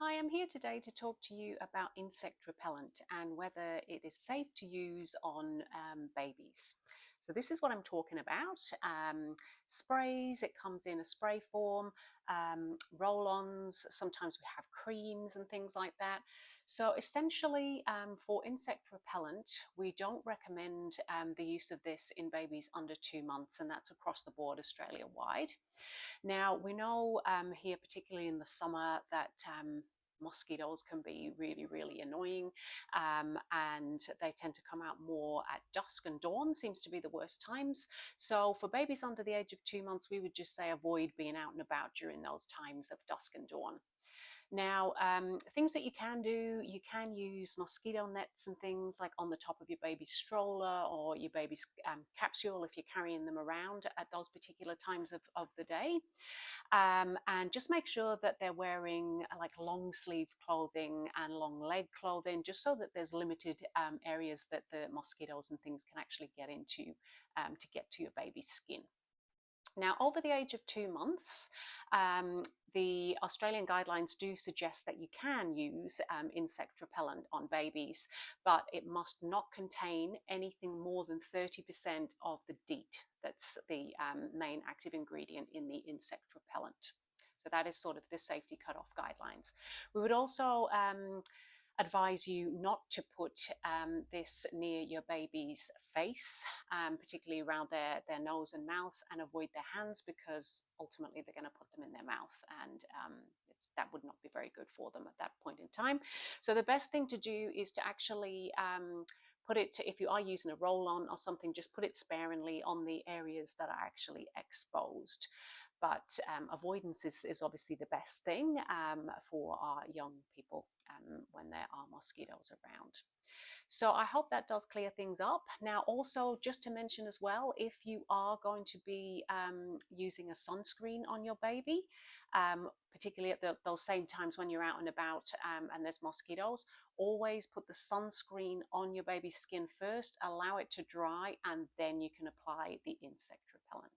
Hi, I'm here today to talk to you about insect repellent and whether it is safe to use on babies. So this is what I'm talking about. Sprays, it comes in a spray form, roll-ons, sometimes we have creams and things like that. So essentially for insect repellent, we don't recommend the use of this in babies under 2 months, and that's across the board Australia-wide. Now, we know here, particularly in the summer, that mosquitoes can be really, really annoying, and they tend to come out more at dusk and dawn seems to be the worst times. So for babies under the age of 2 months, we would just say avoid being out and about during those times of dusk and dawn. Now, things that you can do, you can use mosquito nets and things like on the top of your baby's stroller or your baby's capsule if you're carrying them around at those particular times of the day. And just make sure that they're wearing like long sleeve clothing and long leg clothing, just so that there's limited areas that the mosquitoes and things can actually get into to get to your baby's skin. Now, over the age of 2 months, the Australian guidelines do suggest that you can use insect repellent on babies, but it must not contain anything more than 30% of the DEET. That's the main active ingredient in the insect repellent. So that is sort of the safety cutoff guidelines. We would also advise you not to put this near your baby's face, particularly around their nose and mouth, and avoid their hands because ultimately they're going to put them in their mouth, and that would not be very good for them at that point in time. So the best thing to do is to actually put it, if you are using a roll-on or something, just put it sparingly on the areas that are actually exposed. But avoidance is obviously the best thing for our young people when there are mosquitoes around. So I hope that does clear things up. Now, also just to mention as well, if you are going to be using a sunscreen on your baby, particularly at those same times when you're out and about and there's mosquitoes, always put the sunscreen on your baby's skin first, allow it to dry, and then you can apply the insect repellent.